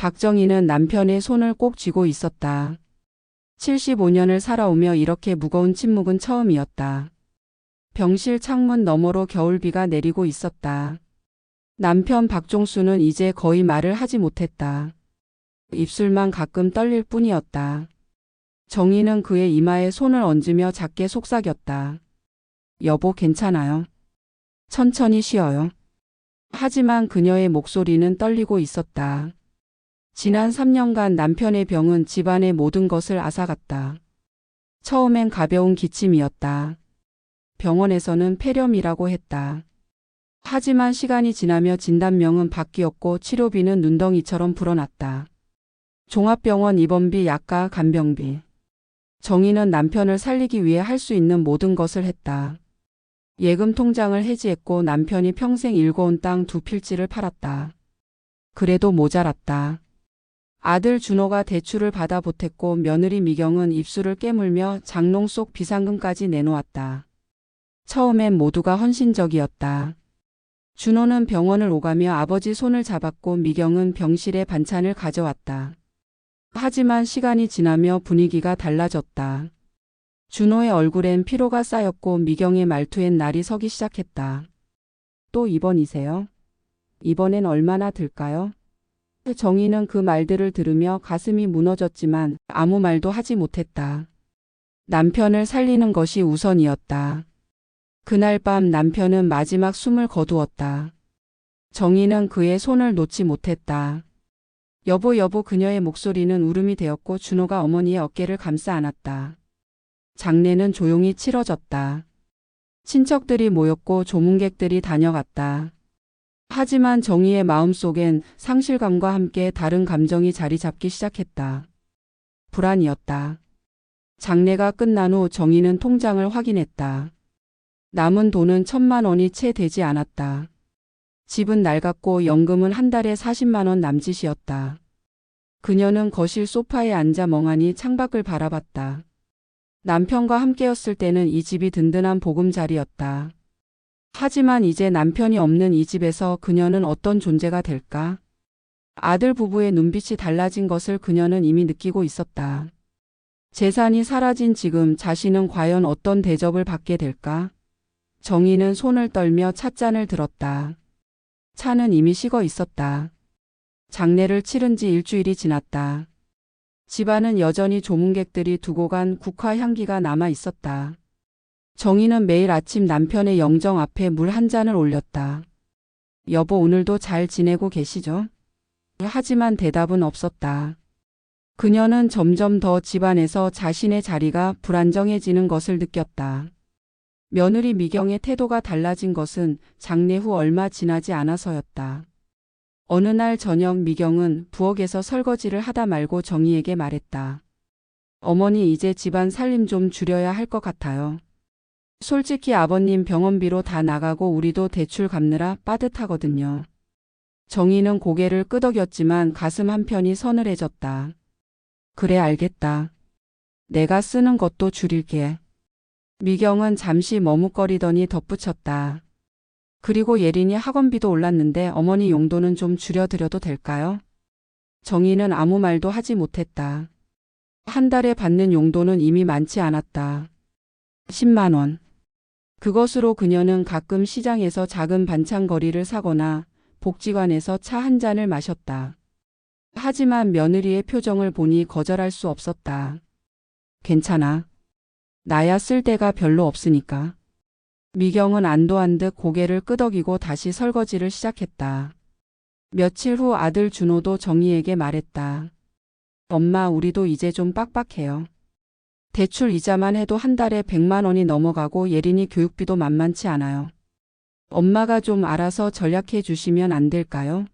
박정희는 남편의 손을 꼭 쥐고 있었다. 75년을 살아오며 이렇게 무거운 침묵은 처음이었다. 병실 창문 너머로 겨울비가 내리고 있었다. 남편 박종수는 이제 거의 말을 하지 못했다. 입술만 가끔 떨릴 뿐이었다. 정희는 그의 이마에 손을 얹으며 작게 속삭였다. 여보, 괜찮아요. 천천히 쉬어요. 하지만 그녀의 목소리는 떨리고 있었다. 지난 3년간 남편의 병은 집안의 모든 것을 앗아갔다. 처음엔 가벼운 기침이었다. 병원에서는 폐렴이라고 했다. 하지만 시간이 지나며 진단명은 바뀌었고 치료비는 눈덩이처럼 불어났다. 종합병원 입원비, 약가, 간병비. 정희는 남편을 살리기 위해 할 수 있는 모든 것을 했다. 예금 통장을 해지했고 남편이 평생 일궈온 땅 2필지를 팔았다. 그래도 모자랐다. 아들 준호가 대출을 받아 보탰고 며느리 미경은 입술을 깨물며 장롱 속 비상금까지 내놓았다. 처음엔 모두가 헌신적이었다. 준호는 병원을 오가며 아버지 손을 잡았고 미경은 병실에 반찬을 가져왔다. 하지만 시간이 지나며 분위기가 달라졌다. 준호의 얼굴엔 피로가 쌓였고 미경의 말투엔 날이 서기 시작했다. 또 입원이세요? 이번엔 얼마나 들까요? 정희는 그 말들을 들으며 가슴이 무너졌지만 아무 말도 하지 못했다. 남편을 살리는 것이 우선이었다. 그날 밤 남편은 마지막 숨을 거두었다. 정희는 그의 손을 놓지 못했다. 여보, 여보. 그녀의 목소리는 울음이 되었고 준호가 어머니의 어깨를 감싸 안았다. 장례는 조용히 치러졌다. 친척들이 모였고 조문객들이 다녀갔다. 하지만 정희의 마음속엔 상실감과 함께 다른 감정이 자리 잡기 시작했다. 불안이었다. 장례가 끝난 후 정희는 통장을 확인했다. 남은 돈은 1,000만 원이 채 되지 않았다. 집은 낡았고 연금은 한 달에 40만 원 남짓이었다. 그녀는 거실 소파에 앉아 멍하니 창밖을 바라봤다. 남편과 함께였을 때는 이 집이 든든한 보금자리였다. 하지만 이제 남편이 없는 이 집에서 그녀는 어떤 존재가 될까? 아들 부부의 눈빛이 달라진 것을 그녀는 이미 느끼고 있었다. 재산이 사라진 지금 자신은 과연 어떤 대접을 받게 될까? 정희는 손을 떨며 찻잔을 들었다. 차는 이미 식어 있었다. 장례를 치른 지 일주일이 지났다. 집안은 여전히 조문객들이 두고 간 국화 향기가 남아 있었다. 정희는 매일 아침 남편의 영정 앞에 물 한 잔을 올렸다. 여보, 오늘도 잘 지내고 계시죠? 하지만 대답은 없었다. 그녀는 점점 더 집안에서 자신의 자리가 불안정해지는 것을 느꼈다. 며느리 미경의 태도가 달라진 것은 장례 후 얼마 지나지 않아서였다. 어느 날 저녁 미경은 부엌에서 설거지를 하다 말고 정희에게 말했다. 어머니, 이제 집안 살림 좀 줄여야 할 것 같아요. 솔직히 아버님 병원비로 다 나가고 우리도 대출 갚느라 빠듯하거든요. 정희는 고개를 끄덕였지만 가슴 한편이 서늘해졌다. 그래, 알겠다. 내가 쓰는 것도 줄일게. 미경은 잠시 머뭇거리더니 덧붙였다. 그리고 예린이 학원비도 올랐는데 어머니 용돈은 좀 줄여드려도 될까요? 정희는 아무 말도 하지 못했다. 한 달에 받는 용돈은 이미 많지 않았다. 10만 원. 그것으로 그녀는 가끔 시장에서 작은 반찬거리를 사거나 복지관에서 차 한 잔을 마셨다. 하지만 며느리의 표정을 보니 거절할 수 없었다. 괜찮아. 나야 쓸 데가 별로 없으니까. 미경은 안도한 듯 고개를 끄덕이고 다시 설거지를 시작했다. 며칠 후 아들 준호도 정희에게 말했다. 엄마, 우리도 이제 좀 빡빡해요. 대출 이자만 해도 한 달에 100만 원이 넘어가고 예린이 교육비도 만만치 않아요. 엄마가 좀 알아서 전략해 주시면 안 될까요?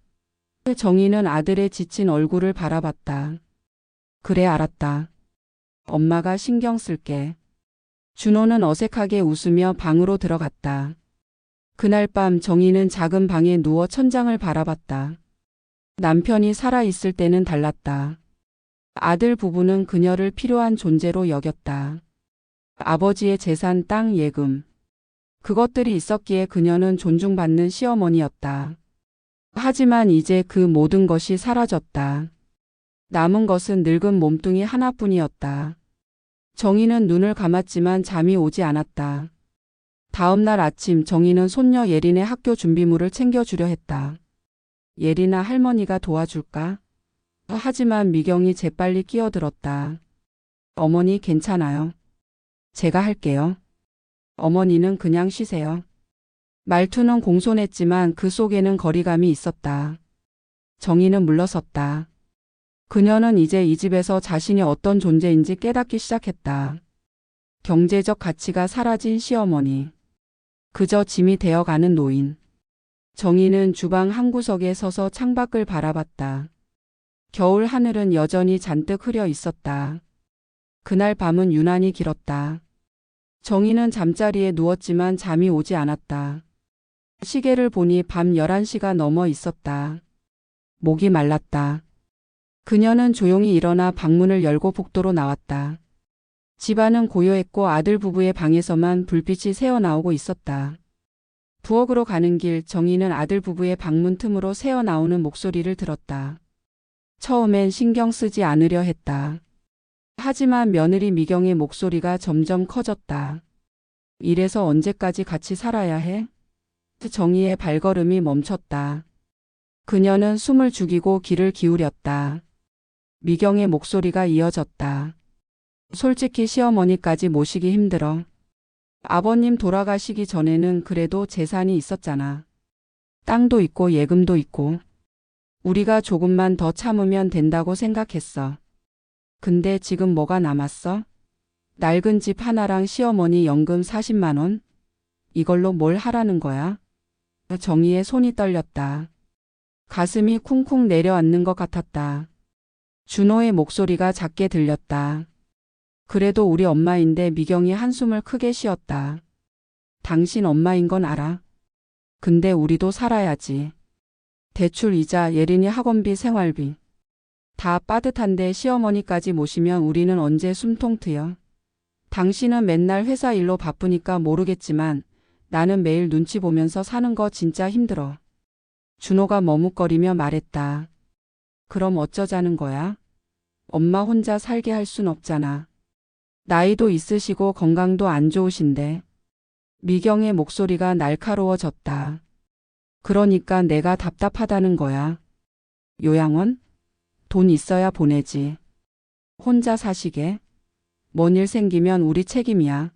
정희는 아들의 지친 얼굴을 바라봤다. 그래, 알았다. 엄마가 신경 쓸게. 준호는 어색하게 웃으며 방으로 들어갔다. 그날 밤 정희는 작은 방에 누워 천장을 바라봤다. 남편이 살아있을 때는 달랐다. 아들 부부는 그녀를 필요한 존재로 여겼다. 아버지의 재산, 땅, 예금. 그것들이 있었기에 그녀는 존중받는 시어머니였다. 하지만 이제 그 모든 것이 사라졌다. 남은 것은 늙은 몸뚱이 하나뿐이었다. 정희는 눈을 감았지만 잠이 오지 않았다. 다음 날 아침 정희는 손녀 예린의 학교 준비물을 챙겨주려 했다. 예린아, 할머니가 도와줄까? 하지만 미경이 재빨리 끼어들었다. 어머니, 괜찮아요. 제가 할게요. 어머니는 그냥 쉬세요. 말투는 공손했지만 그 속에는 거리감이 있었다. 정희는 물러섰다. 그녀는 이제 이 집에서 자신이 어떤 존재인지 깨닫기 시작했다. 경제적 가치가 사라진 시어머니. 그저 짐이 되어가는 노인. 정희는 주방 한구석에 서서 창밖을 바라봤다. 겨울 하늘은 여전히 잔뜩 흐려 있었다. 그날 밤은 유난히 길었다. 정희는 잠자리에 누웠지만 잠이 오지 않았다. 시계를 보니 밤 11시가 넘어 있었다. 목이 말랐다. 그녀는 조용히 일어나 방문을 열고 복도로 나왔다. 집안은 고요했고 아들 부부의 방에서만 불빛이 새어나오고 있었다. 부엌으로 가는 길 정희는 아들 부부의 방문 틈으로 새어나오는 목소리를 들었다. 처음엔 신경 쓰지 않으려 했다. 하지만 며느리 미경의 목소리가 점점 커졌다. 이래서 언제까지 같이 살아야 해? 정희의 발걸음이 멈췄다. 그녀는 숨을 죽이고 귀를 기울였다. 미경의 목소리가 이어졌다. 솔직히 시어머니까지 모시기 힘들어. 아버님 돌아가시기 전에는 그래도 재산이 있었잖아. 땅도 있고 예금도 있고. 우리가 조금만 더 참으면 된다고 생각했어. 근데 지금 뭐가 남았어? 낡은 집 하나랑 시어머니 연금 40만 원? 이걸로 뭘 하라는 거야? 정희의 손이 떨렸다. 가슴이 쿵쿵 내려앉는 것 같았다. 준호의 목소리가 작게 들렸다. 그래도 우리 엄마인데. 미경이 한숨을 크게 쉬었다. 당신 엄마인 건 알아. 근데 우리도 살아야지. 대출 이자, 예린이 학원비, 생활비. 다 빠듯한데 시어머니까지 모시면 우리는 언제 숨통 트여. 당신은 맨날 회사 일로 바쁘니까 모르겠지만 나는 매일 눈치 보면서 사는 거 진짜 힘들어. 준호가 머뭇거리며 말했다. 그럼 어쩌자는 거야? 엄마 혼자 살게 할 순 없잖아. 나이도 있으시고 건강도 안 좋으신데. 미경의 목소리가 날카로워졌다. 그러니까 내가 답답하다는 거야. 요양원? 돈 있어야 보내지. 혼자 사시게? 뭔 일 생기면 우리 책임이야.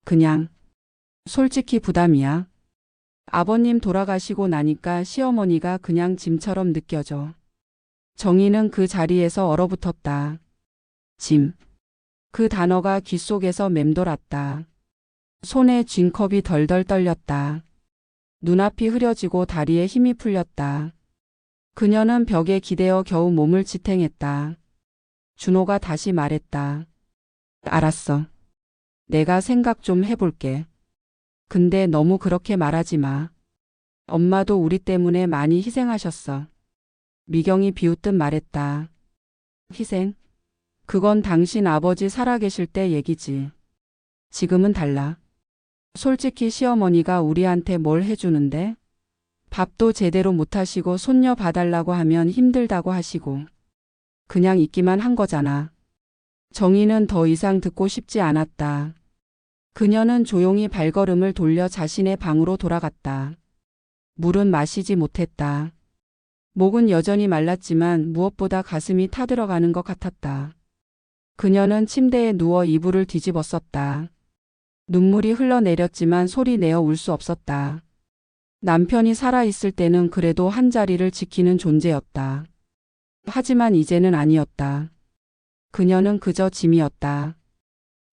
그냥 솔직히 부담이야. 아버님 돌아가시고 나니까 시어머니가 그냥 짐처럼 느껴져. 정희는 그 자리에서 얼어붙었다. 짐. 그 단어가 귓속에서 맴돌았다. 손에 쥔 컵이 덜덜 떨렸다. 눈앞이 흐려지고 다리에 힘이 풀렸다. 그녀는 벽에 기대어 겨우 몸을 지탱했다. 준호가 다시 말했다. 알았어. 내가 생각 좀 해볼게. 근데 너무 그렇게 말하지 마. 엄마도 우리 때문에 많이 희생하셨어. 미경이 비웃듯 말했다. 희생? 그건 당신 아버지 살아계실 때 얘기지. 지금은 달라. 솔직히 시어머니가 우리한테 뭘 해주는데? 밥도 제대로 못하시고 손녀 봐달라고 하면 힘들다고 하시고. 그냥 있기만 한 거잖아. 정희는 더 이상 듣고 싶지 않았다. 그녀는 조용히 발걸음을 돌려 자신의 방으로 돌아갔다. 물은 마시지 못했다. 목은 여전히 말랐지만 무엇보다 가슴이 타들어가는 것 같았다. 그녀는 침대에 누워 이불을 뒤집었었다. 눈물이 흘러내렸지만 소리 내어 울 수 없었다. 남편이 살아있을 때는 그래도 한 자리를 지키는 존재였다. 하지만 이제는 아니었다. 그녀는 그저 짐이었다.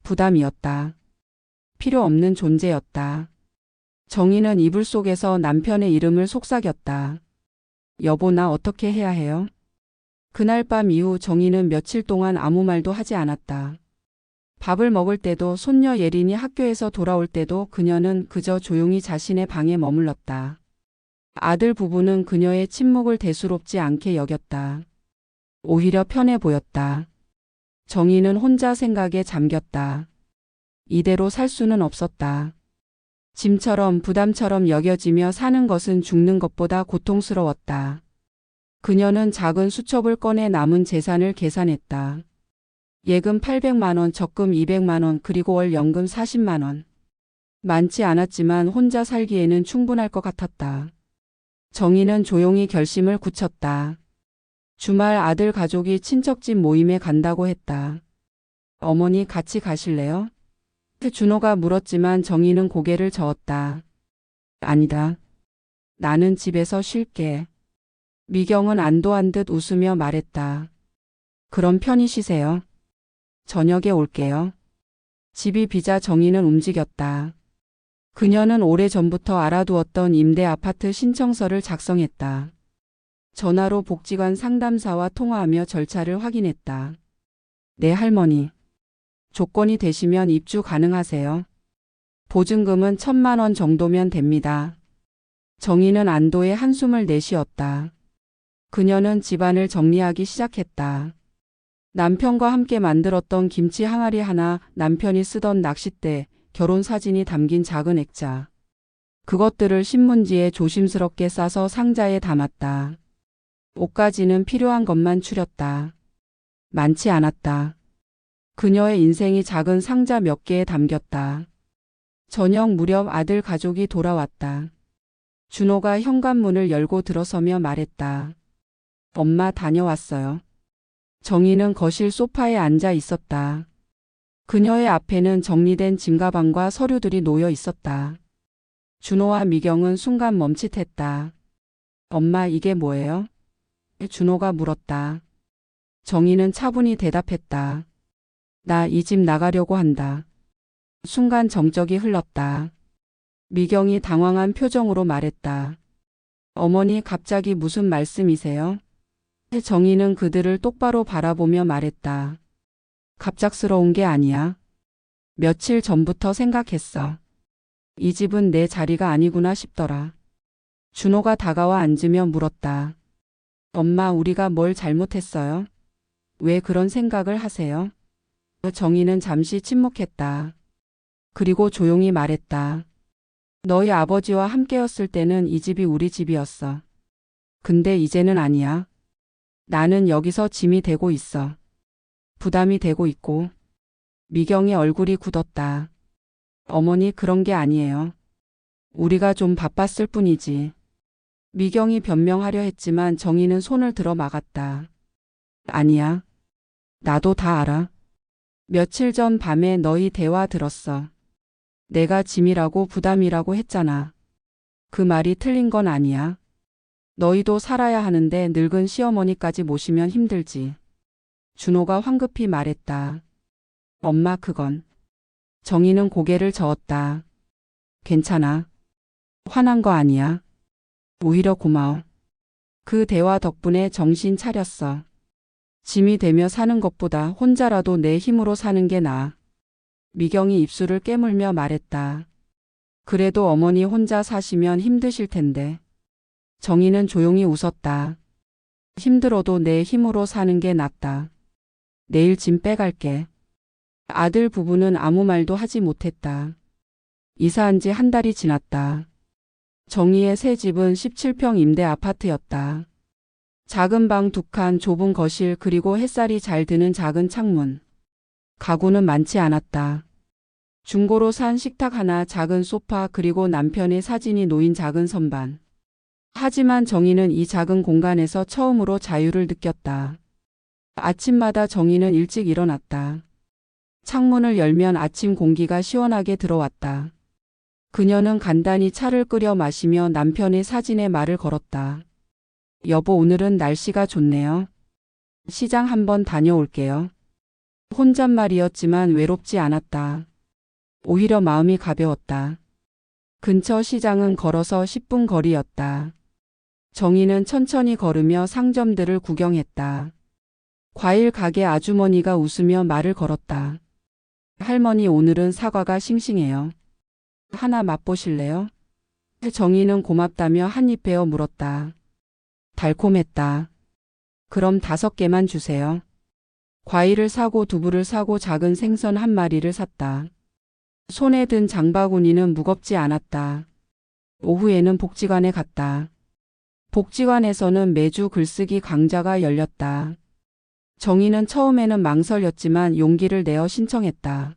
부담이었다. 필요 없는 존재였다. 정희는 이불 속에서 남편의 이름을 속삭였다. 여보, 나 어떻게 해야 해요? 그날 밤 이후 정희는 며칠 동안 아무 말도 하지 않았다. 밥을 먹을 때도 손녀 예린이 학교에서 돌아올 때도 그녀는 그저 조용히 자신의 방에 머물렀다. 아들 부부는 그녀의 침묵을 대수롭지 않게 여겼다. 오히려 편해 보였다. 정희는 혼자 생각에 잠겼다. 이대로 살 수는 없었다. 짐처럼 부담처럼 여겨지며 사는 것은 죽는 것보다 고통스러웠다. 그녀는 작은 수첩을 꺼내 남은 재산을 계산했다. 예금 800만 원, 적금 200만 원, 그리고 월 연금 40만 원. 많지 않았지만 혼자 살기에는 충분할 것 같았다. 정희는 조용히 결심을 굳혔다. 주말 아들 가족이 친척집 모임에 간다고 했다. 어머니 같이 가실래요? 준호가 물었지만 정희는 고개를 저었다. 아니다. 나는 집에서 쉴게. 미경은 안도한 듯 웃으며 말했다. 그럼 편히 쉬세요. 저녁에 올게요. 집이 비자 정희는 움직였다. 그녀는 오래전부터 알아두었던 임대 아파트 신청서를 작성했다. 전화로 복지관 상담사와 통화하며 절차를 확인했다. 네, 할머니. 조건이 되시면 입주 가능하세요. 보증금은 1,000만 원 정도면 됩니다. 정희는 안도의 한숨을 내쉬었다. 그녀는 집안을 정리하기 시작했다. 남편과 함께 만들었던 김치 항아리 하나, 남편이 쓰던 낚싯대, 결혼 사진이 담긴 작은 액자. 그것들을 신문지에 조심스럽게 싸서 상자에 담았다. 옷까지는 필요한 것만 추렸다. 많지 않았다. 그녀의 인생이 작은 상자 몇 개에 담겼다. 저녁 무렵 아들 가족이 돌아왔다. 준호가 현관문을 열고 들어서며 말했다. 엄마 다녀왔어요. 정희는 거실 소파에 앉아 있었다. 그녀의 앞에는 정리된 짐가방과 서류들이 놓여 있었다. 준호와 미경은 순간 멈칫했다. 엄마, 이게 뭐예요? 준호가 물었다. 정희는 차분히 대답했다. 나 이 집 나가려고 한다. 순간 정적이 흘렀다. 미경이 당황한 표정으로 말했다. 어머니, 갑자기 무슨 말씀이세요? 정희는 그들을 똑바로 바라보며 말했다. 갑작스러운 게 아니야. 며칠 전부터 생각했어. 이 집은 내 자리가 아니구나 싶더라. 준호가 다가와 앉으며 물었다. 엄마, 우리가 뭘 잘못했어요? 왜 그런 생각을 하세요? 정희는 잠시 침묵했다. 그리고 조용히 말했다. 너희 아버지와 함께였을 때는 이 집이 우리 집이었어. 근데 이제는 아니야. 나는 여기서 짐이 되고 있어. 부담이 되고 있고. 미경의 얼굴이 굳었다. 어머니, 그런 게 아니에요. 우리가 좀 바빴을 뿐이지. 미경이 변명하려 했지만 정희는 손을 들어 막았다. 아니야. 나도 다 알아. 며칠 전 밤에 너희 대화 들었어. 내가 짐이라고 부담이라고 했잖아. 그 말이 틀린 건 아니야. 너희도 살아야 하는데 늙은 시어머니까지 모시면 힘들지. 준호가 황급히 말했다. 엄마, 그건. 정희는 고개를 저었다. 괜찮아. 화난 거 아니야. 오히려 고마워. 그 대화 덕분에 정신 차렸어. 짐이 되며 사는 것보다 혼자라도 내 힘으로 사는 게 나아. 미경이 입술을 깨물며 말했다. 그래도 어머니 혼자 사시면 힘드실 텐데. 정희는 조용히 웃었다. 힘들어도 내 힘으로 사는 게 낫다. 내일 짐 빼갈게. 아들 부부는 아무 말도 하지 못했다. 이사한 지 한 달이 지났다. 정희의 새 집은 17평 임대 아파트였다. 작은 방 2칸, 좁은 거실, 그리고 햇살이 잘 드는 작은 창문. 가구는 많지 않았다. 중고로 산 식탁 하나, 작은 소파, 그리고 남편의 사진이 놓인 작은 선반. 하지만 정희는 이 작은 공간에서 처음으로 자유를 느꼈다. 아침마다 정희는 일찍 일어났다. 창문을 열면 아침 공기가 시원하게 들어왔다. 그녀는 간단히 차를 끓여 마시며 남편의 사진에 말을 걸었다. 여보, 오늘은 날씨가 좋네요. 시장 한번 다녀올게요. 혼잣말이었지만 외롭지 않았다. 오히려 마음이 가벼웠다. 근처 시장은 걸어서 10분 거리였다. 정희는 천천히 걸으며 상점들을 구경했다. 과일 가게 아주머니가 웃으며 말을 걸었다. 할머니, 오늘은 사과가 싱싱해요. 하나 맛보실래요? 정희는 고맙다며 한 입 베어 물었다. 달콤했다. 그럼 5개만 주세요. 과일을 사고 두부를 사고 작은 생선 한 마리를 샀다. 손에 든 장바구니는 무겁지 않았다. 오후에는 복지관에 갔다. 복지관에서는 매주 글쓰기 강좌가 열렸다. 정희는 처음에는 망설였지만 용기를 내어 신청했다.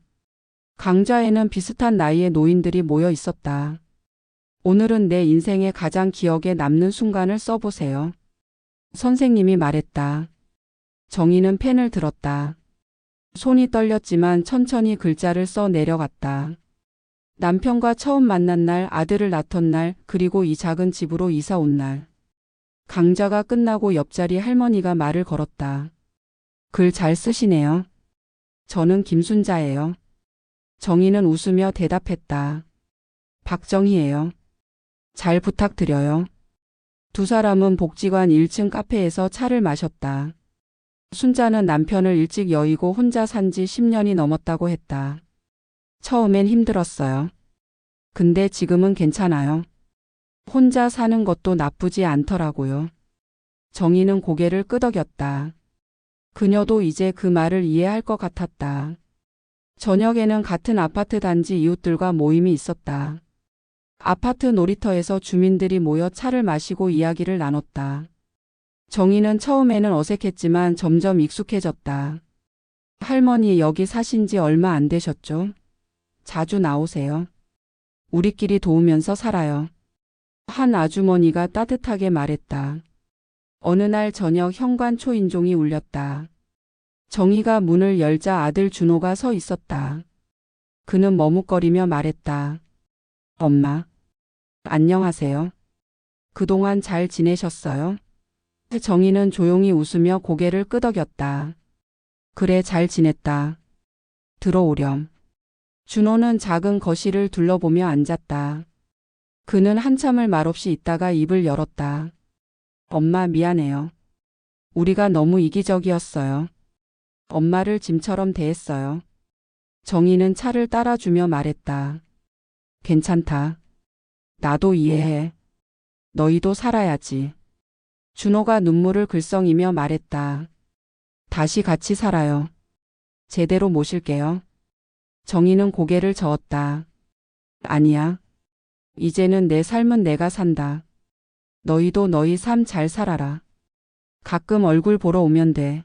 강좌에는 비슷한 나이의 노인들이 모여 있었다. 오늘은 내 인생의 가장 기억에 남는 순간을 써보세요. 선생님이 말했다. 정희는 펜을 들었다. 손이 떨렸지만 천천히 글자를 써 내려갔다. 남편과 처음 만난 날, 아들을 낳던 날, 그리고 이 작은 집으로 이사 온 날. 강좌가 끝나고 옆자리 할머니가 말을 걸었다. 글 잘 쓰시네요. 저는 김순자예요. 정희는 웃으며 대답했다. 박정희예요. 잘 부탁드려요. 두 사람은 복지관 1층 카페에서 차를 마셨다. 순자는 남편을 일찍 여의고 혼자 산 지 10년이 넘었다고 했다. 처음엔 힘들었어요. 근데 지금은 괜찮아요. 혼자 사는 것도 나쁘지 않더라고요. 정희는 고개를 끄덕였다. 그녀도 이제 그 말을 이해할 것 같았다. 저녁에는 같은 아파트 단지 이웃들과 모임이 있었다. 아파트 놀이터에서 주민들이 모여 차를 마시고 이야기를 나눴다. 정희는 처음에는 어색했지만 점점 익숙해졌다. 할머니 여기 사신 지 얼마 안 되셨죠? 자주 나오세요. 우리끼리 도우면서 살아요. 한 아주머니가 따뜻하게 말했다. 어느 날 저녁 현관 초인종이 울렸다. 정희가 문을 열자 아들 준호가 서 있었다. 그는 머뭇거리며 말했다. 엄마. 안녕하세요. 그동안 잘 지내셨어요? 정희는 조용히 웃으며 고개를 끄덕였다. 그래 잘 지냈다. 들어오렴. 준호는 작은 거실을 둘러보며 앉았다. 그는 한참을 말없이 있다가 입을 열었다. 엄마 미안해요. 우리가 너무 이기적이었어요. 엄마를 짐처럼 대했어요. 정희는 차를 따라주며 말했다. 괜찮다. 나도 이해해. 너희도 살아야지. 준호가 눈물을 글썽이며 말했다. 다시 같이 살아요. 제대로 모실게요. 정희는 고개를 저었다. 아니야. 이제는 내 삶은 내가 산다. 너희도 너희 삶 잘 살아라. 가끔 얼굴 보러 오면 돼.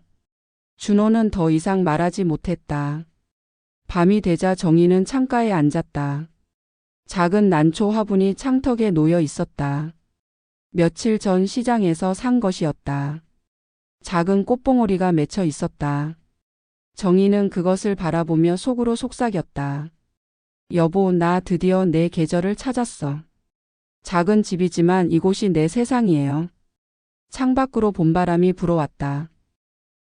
준호는 더 이상 말하지 못했다. 밤이 되자 정희는 창가에 앉았다. 작은 난초 화분이 창턱에 놓여 있었다. 며칠 전 시장에서 산 것이었다. 작은 꽃봉오리가 맺혀 있었다. 정희는 그것을 바라보며 속으로 속삭였다. 여보, 나 드디어 내 계절을 찾았어. 작은 집이지만 이곳이 내 세상이에요. 창밖으로 봄바람이 불어왔다.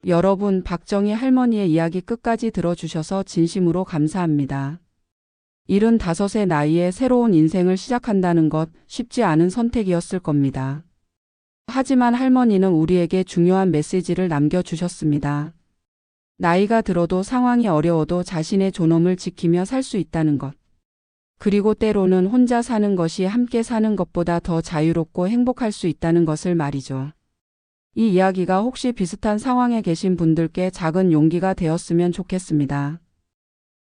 여러분, 박정희 할머니의 이야기 끝까지 들어주셔서 진심으로 감사합니다. 75의 나이에 새로운 인생을 시작한다는 것 쉽지 않은 선택이었을 겁니다. 하지만 할머니는 우리에게 중요한 메시지를 남겨주셨습니다. 나이가 들어도 상황이 어려워도 자신의 존엄을 지키며 살 수 있다는 것. 그리고 때로는 혼자 사는 것이 함께 사는 것보다 더 자유롭고 행복할 수 있다는 것을 말이죠. 이 이야기가 혹시 비슷한 상황에 계신 분들께 작은 용기가 되었으면 좋겠습니다.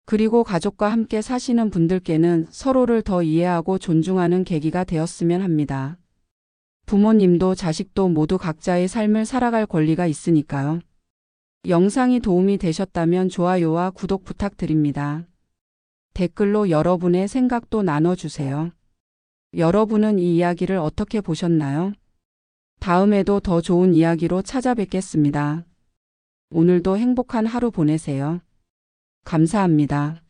그리고 가족과 함께 사시는 분들께는 서로를 더 이해하고 존중하는 계기가 되었으면 합니다. 부모님도 자식도 모두 각자의 삶을 살아갈 권리가 있으니까요. 영상이 도움이 되셨다면 좋아요와 구독 부탁드립니다. 댓글로 여러분의 생각도 나눠주세요. 여러분은 이 이야기를 어떻게 보셨나요? 다음에도 더 좋은 이야기로 찾아뵙겠습니다. 오늘도 행복한 하루 보내세요. 감사합니다.